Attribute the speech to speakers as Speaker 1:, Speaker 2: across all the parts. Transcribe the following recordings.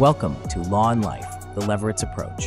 Speaker 1: Welcome to Law and Life, the Levoritz Approach.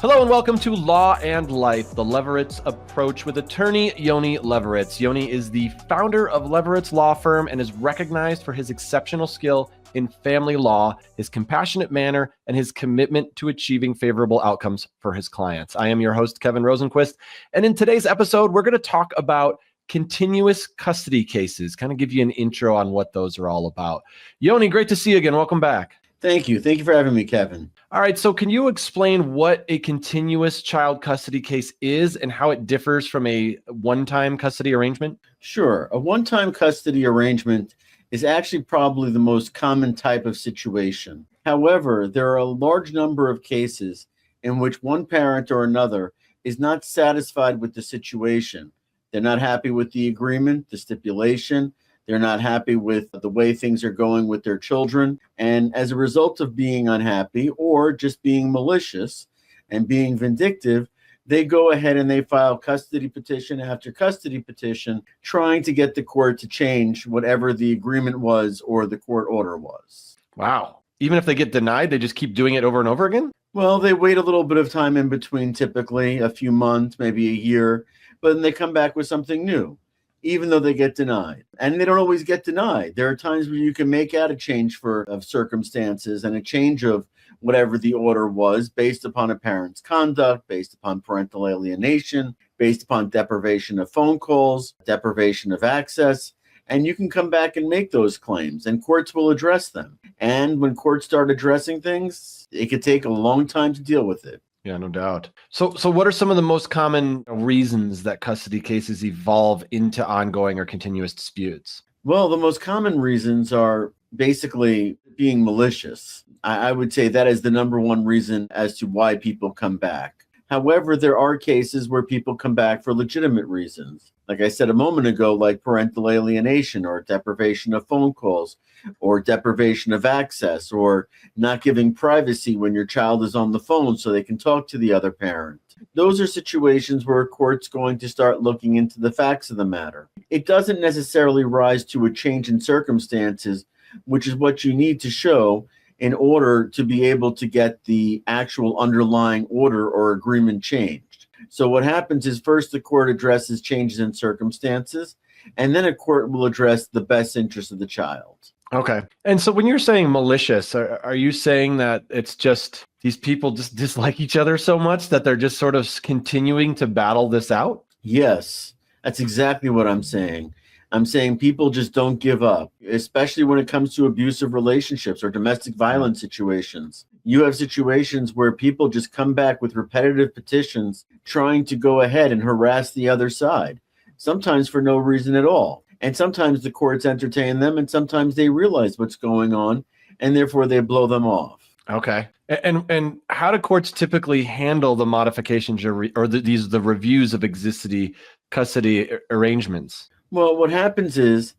Speaker 2: Hello and welcome to Law and Life, the Levoritz Approach with attorney Yoni Levoritz. Yoni is the founder of Levoritz Law Firm and is recognized for his exceptional skill in family law, his compassionate manner, and his commitment to achieving favorable outcomes for his clients. I am your host, Kevin Rosenquist, and in today's episode, we're going to talk about continuous custody cases, kind of give you an intro on what those are all about. Yoni, great to see you again. Welcome back.
Speaker 3: Thank you. Thank you for having me, Kevin.
Speaker 2: All right. So can you explain what a continuous child custody case is and how it differs from a one-time custody arrangement?
Speaker 3: Sure. A one-time custody arrangement is actually probably the most common type of situation. However, there are a large number of cases in which one parent or another is not satisfied with the situation. They're not happy with the agreement, the stipulation. They're not happy with the way things are going with their children. And as a result of being unhappy or just being malicious and being vindictive, they go ahead and they file custody petition after custody petition, trying to get the court to change whatever the agreement was or the court order was.
Speaker 2: Wow. Even if they get denied, they just keep doing it over and over again?
Speaker 3: Well, they wait a little bit of time in between, typically a few months, maybe a year, but then they come back with something new, even though they get denied. And they don't always get denied. There are times where you can make out a change of circumstances and a change of whatever the order was based upon a parent's conduct, based upon parental alienation, based upon deprivation of phone calls, deprivation of access. And you can come back and make those claims, and courts will address them. And when courts start addressing things, it could take a long time to deal with it.
Speaker 2: Yeah, no doubt. So what are some of the most common reasons that custody cases evolve into ongoing or continuous disputes?
Speaker 3: Well, the most common reasons are basically being malicious. I would say that is the number one reason as to why people come back. However, there are cases where people come back for legitimate reasons. Like I said a moment ago, like parental alienation or deprivation of phone calls or deprivation of access or not giving privacy when your child is on the phone so they can talk to the other parent. Those are situations where a court's going to start looking into the facts of the matter. It doesn't necessarily rise to a change in circumstances, which is what you need to show in order to be able to get the actual underlying order or agreement changed. So what happens is first the court addresses changes in circumstances, and then a court will address the best interest of the child.
Speaker 2: Okay. And so when you're saying malicious, are you saying that it's just these people just dislike each other so much that they're just sort of continuing to battle this out?
Speaker 3: Yes, that's exactly what I'm saying. I'm saying people just don't give up, especially when it comes to abusive relationships or domestic violence situations. You have situations where people just come back with repetitive petitions trying to go ahead and harass the other side, sometimes for no reason at all. And sometimes the courts entertain them, and sometimes they realize what's going on, and therefore they blow them off.
Speaker 2: Okay. And how do courts typically handle the modifications or the reviews of existing custody arrangements?
Speaker 3: Well, what happens is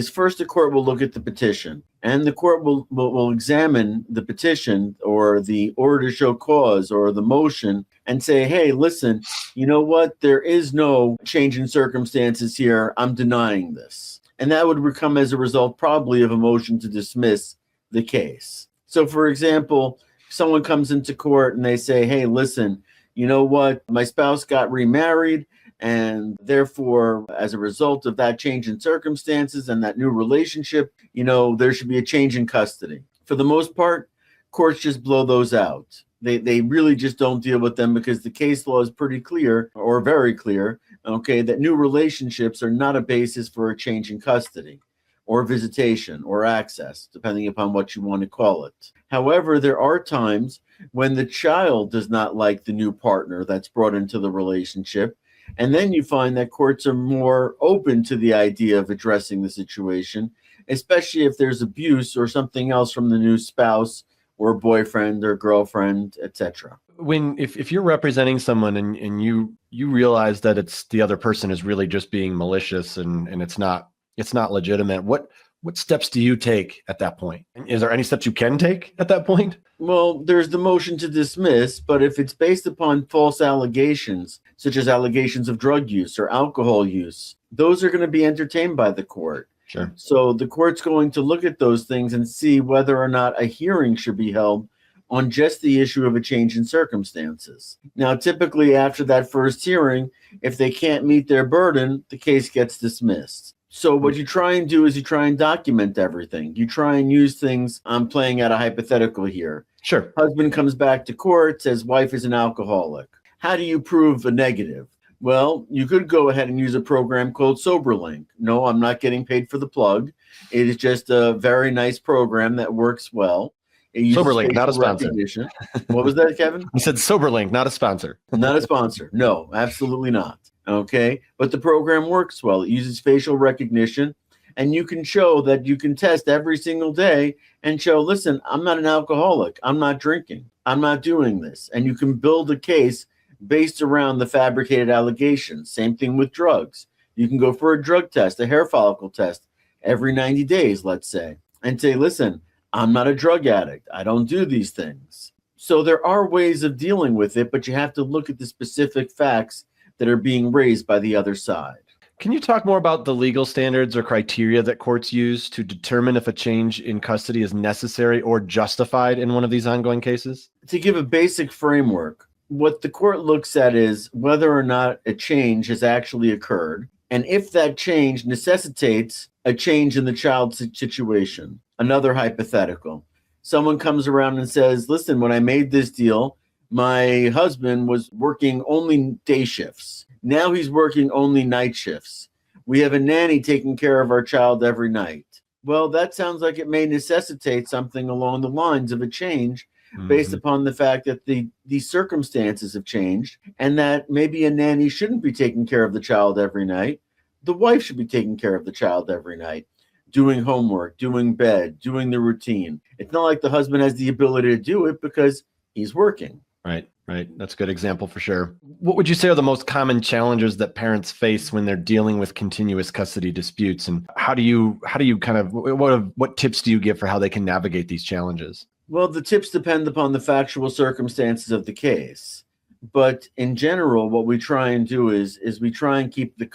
Speaker 3: first the court will look at the petition, and the court will examine the petition or the order to show cause or the motion and say, hey, listen, you know what? There is no change in circumstances here. I'm denying this. And that would come as a result probably of a motion to dismiss the case. So, for example, someone comes into court and they say, hey, listen, you know what? My spouse got remarried. And therefore, as a result of that change in circumstances and that new relationship, there should be a change in custody. For the most part, courts just blow those out. They really just don't deal with them because the case law is pretty clear or very clear, okay, that new relationships are not a basis for a change in custody or visitation or access, depending upon what you want to call it. However, there are times when the child does not like the new partner that's brought into the relationship. And then you find that courts are more open to the idea of addressing the situation, especially if there's abuse or something else from the new spouse or boyfriend or girlfriend, etc.
Speaker 2: If you're representing someone and you realize that it's the other person is really just being malicious and it's not legitimate, what steps do you take at that point? Is there any steps you can take at that point?
Speaker 3: Well, there's the motion to dismiss, but if it's based upon false allegations, such as allegations of drug use or alcohol use, those are going to be entertained by the court.
Speaker 2: Sure.
Speaker 3: So the court's going to look at those things and see whether or not a hearing should be held on just the issue of a change in circumstances. Now, typically after that first hearing, if they can't meet their burden, the case gets dismissed. So what you try and do is you try and document everything. You try and use things. I'm playing out a hypothetical here.
Speaker 2: Sure.
Speaker 3: Husband comes back to court, says wife is an alcoholic. How do you prove a negative? Well, you could go ahead and use a program called SoberLink. No, I'm not getting paid for the plug. It is just a very nice program that works well.
Speaker 2: SoberLink, not a sponsor.
Speaker 3: What was that, Kevin?
Speaker 2: I said SoberLink, not a sponsor.
Speaker 3: Not a sponsor. No, absolutely not. Okay. But the program works well. It uses facial recognition, and you can show that you can test every single day and show, listen, I'm not an alcoholic. I'm not drinking. I'm not doing this. And you can build a case based around the fabricated allegations. Same thing with drugs. You can go for a drug test, a hair follicle test every 90 days, let's say, and say, listen, I'm not a drug addict. I don't do these things. So there are ways of dealing with it, but you have to look at the specific facts that are being raised by the other side.
Speaker 2: Can you talk more about the legal standards or criteria that courts use to determine if a change in custody is necessary or justified in one of these ongoing cases?
Speaker 3: To give a basic framework, what the court looks at is whether or not a change has actually occurred, and if that change necessitates a change in the child's situation. Another hypothetical. Someone comes around and says, listen, when I made this deal, my husband was working only day shifts. Now he's working only night shifts. We have a nanny taking care of our child every night. Well, that sounds like it may necessitate something along the lines of a change based upon the fact that the circumstances have changed, and that maybe a nanny shouldn't be taking care of the child every night. The wife should be taking care of the child every night, doing homework, doing bed, doing the routine. It's not like the husband has the ability to do it because he's working.
Speaker 2: Right. That's a good example for sure. What would you say are the most common challenges that parents face when they're dealing with continuous custody disputes? And how do you kind of, what tips do you give for how they can navigate these challenges?
Speaker 3: Well, the tips depend upon the factual circumstances of the case. But in general, what we try and do is we try and keep the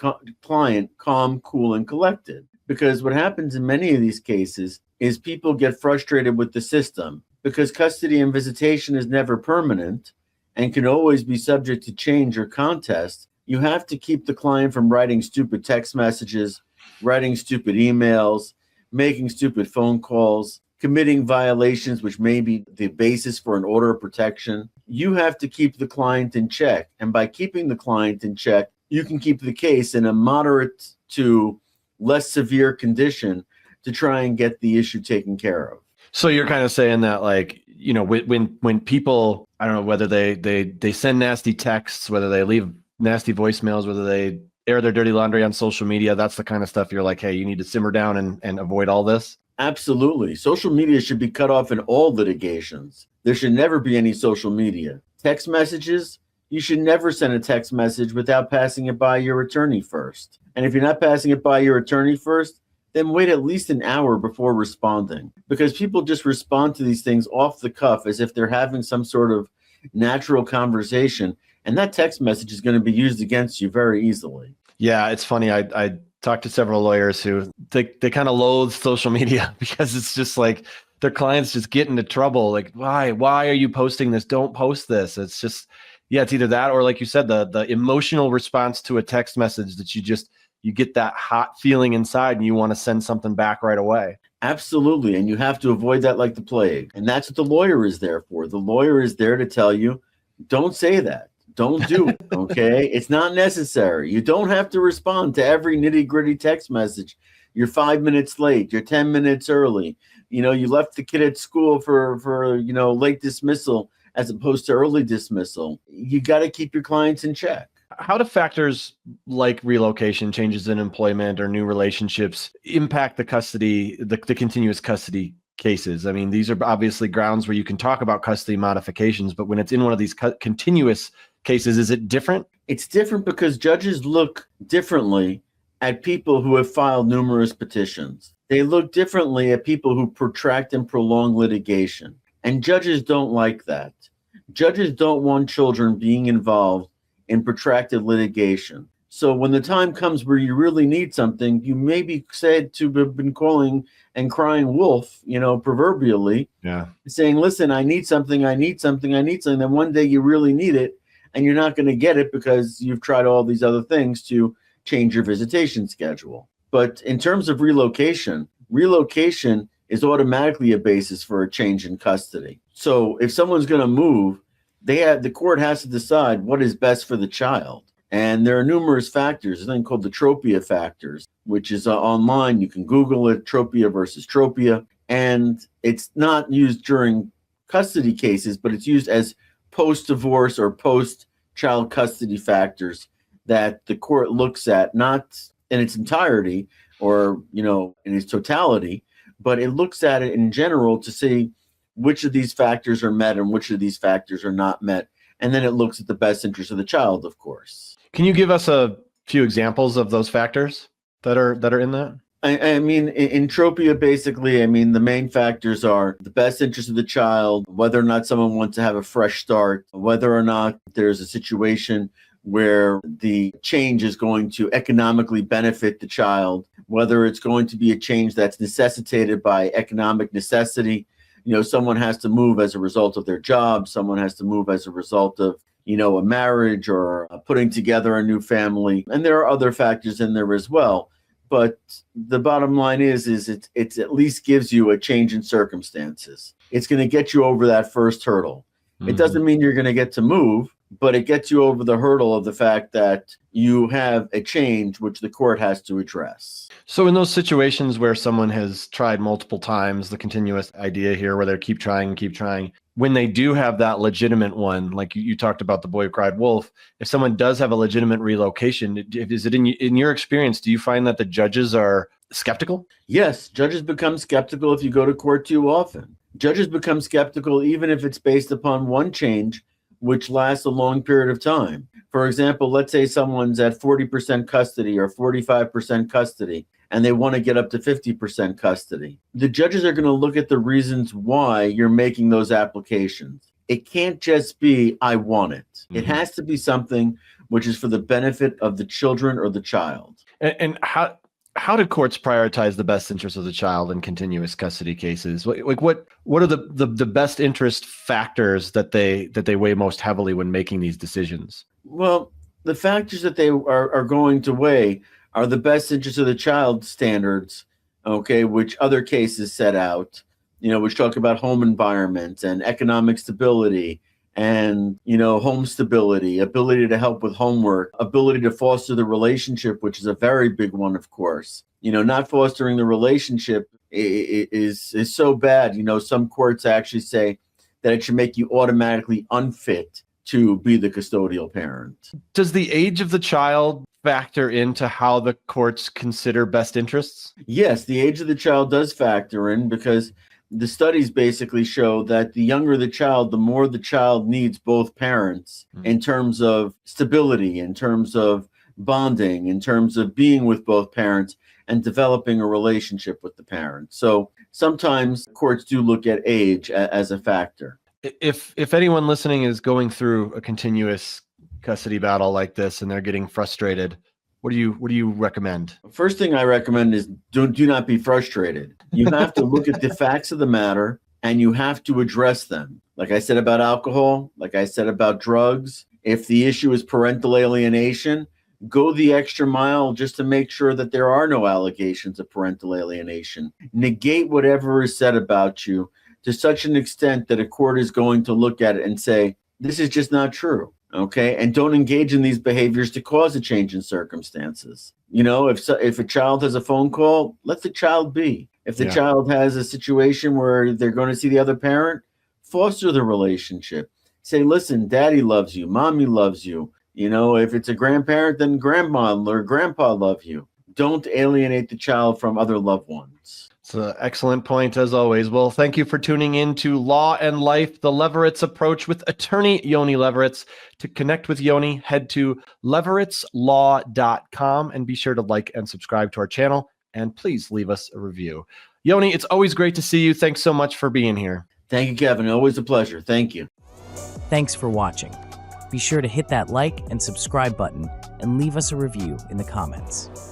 Speaker 3: client calm, cool, and collected. Because what happens in many of these cases is people get frustrated with the system because custody and visitation is never permanent and can always be subject to change or contest. You have to keep the client from writing stupid text messages, writing stupid emails, making stupid phone calls, committing violations, which may be the basis for an order of protection. You have to keep the client in check. And by keeping the client in check, you can keep the case in a moderate to less severe condition to try and get the issue taken care of.
Speaker 2: So you're kind of saying that, like, you know, when people, I don't know, whether they send nasty texts, whether they leave nasty voicemails, whether they air their dirty laundry on social media, that's the kind of stuff you're like, hey, you need to simmer down and avoid all this?
Speaker 3: Absolutely. Social media should be cut off in all litigations. There should never be any social media. Text messages, you should never send a text message without passing it by your attorney first. And if you're not passing it by your attorney first, then wait at least an hour before responding. Because people just respond to these things off the cuff as if they're having some sort of natural conversation. And that text message is going to be used against you very easily.
Speaker 2: Yeah, it's funny. I talked to several lawyers who they kind of loathe social media because it's just like their clients just get into trouble. Like, why are you posting this? Don't post this. It's just, yeah, it's either that or, like you said, the emotional response to a text message that you get that hot feeling inside and you want to send something back right away.
Speaker 3: Absolutely. And you have to avoid that like the plague. And that's what the lawyer is there for. The lawyer is there to tell you, don't say that. Don't do it. Okay. It's not necessary. You don't have to respond to every nitty gritty text message. You're 5 minutes late. You're 10 minutes early. You know, you left the kid at school for late dismissal as opposed to early dismissal. You got to keep your clients in check.
Speaker 2: How do factors like relocation, changes in employment, or new relationships impact the custody, the continuous custody cases? I mean, these are obviously grounds where you can talk about custody modifications, but when it's in one of these continuous cases, is it different?
Speaker 3: It's different because judges look differently at people who have filed numerous petitions. They look differently at people who protract and prolong litigation. And judges don't like that. Judges don't want children being involved in protracted litigation. So when the time comes where you really need something, you may be said to have been calling and crying wolf, proverbially, saying, listen, I need something, I need something, I need something. Then one day you really need it, and you're not going to get it because you've tried all these other things to change your visitation schedule. But in terms of relocation is automatically a basis for a change in custody. So if someone's going to move, the court has to decide what is best for the child. And there are numerous factors, there's a thing called the tropia factors, which is online. You can Google it, tropia versus tropia. And it's not used during custody cases, but it's used as post-divorce or post-child custody factors that the court looks at, not in its entirety or, in its totality, but it looks at it in general to see which of these factors are met and which of these factors are not met. And then it looks at the best interest of the child, of course.
Speaker 2: Can you give us a few examples of those factors that are in that?
Speaker 3: I mean, in tropia, basically, the main factors are the best interest of the child, whether or not someone wants to have a fresh start, whether or not there's a situation where the change is going to economically benefit the child, whether it's going to be a change that's necessitated by economic necessity. Someone has to move as a result of their job. Someone has to move as a result of, a marriage or putting together a new family. And there are other factors in there as well. But the bottom line is it at least gives you a change in circumstances. It's going to get you over that first hurdle. It doesn't mean you're going to get to move, but it gets you over the hurdle of the fact that you have a change which the court has to address.
Speaker 2: So in those situations where someone has tried multiple times, the continuous idea here where they keep trying, when they do have that legitimate one, like you talked about the boy who cried wolf, if someone does have a legitimate relocation, is it in your experience, do you find that the judges are skeptical?
Speaker 3: Yes, judges become skeptical if you go to court too often. Judges become skeptical even if it's based upon one change which lasts a long period of time. For example, let's say someone's at 40% custody or 45% custody, and they want to get up to 50% custody. The judges are going to look at the reasons why you're making those applications. It can't just be, I want it. It has to be something which is for the benefit of the children or the child.
Speaker 2: And how do courts prioritize the best interest of the child in continuous custody cases? What are the best interest factors that they weigh most heavily when making these decisions?
Speaker 3: Well, the factors that they are going to weigh are the best interest of the child standards, okay, which other cases set out, which talk about home environment and economic stability and, home stability, ability to help with homework, ability to foster the relationship, which is a very big one, of course. Not fostering the relationship is so bad. Some courts actually say that it should make you automatically unfit to be the custodial parent.
Speaker 2: Does the age of the child factor into how the courts consider best interests?
Speaker 3: Yes, the age of the child does factor in because the studies basically show that the younger the child, the more the child needs both parents in terms of stability, in terms of bonding, in terms of being with both parents and developing a relationship with the parents. So sometimes courts do look at age as a factor.
Speaker 2: If anyone listening is going through a continuous custody battle like this and they're getting frustrated, what do you recommend?
Speaker 3: First thing I recommend is do not be frustrated. You have to look at the facts of the matter and you have to address them. Like I said about alcohol, like I said about drugs, if the issue is parental alienation, go the extra mile just to make sure that there are no allegations of parental alienation. Negate whatever is said about you to such an extent that a court is going to look at it and say, this is just not true. Okay. And don't engage in these behaviors to cause a change in circumstances. If a child has a phone call, let the child be. If the child has a situation where they're going to see the other parent, foster the relationship. Say, listen, daddy loves you. Mommy loves you. If it's a grandparent, then grandma or grandpa love you. Don't alienate the child from other loved ones.
Speaker 2: It's an excellent point, as always. Well, thank you for tuning in to Law and Life, the Levoritz Approach with attorney Yoni Levoritz. To connect with Yoni, head to leveritzlaw.com and be sure to like and subscribe to our channel. And please leave us a review. Yoni, it's always great to see you. Thanks so much for being here.
Speaker 3: Thank you, Kevin. Always a pleasure. Thank you.
Speaker 1: Thanks for watching. Be sure to hit that like and subscribe button and leave us a review in the comments.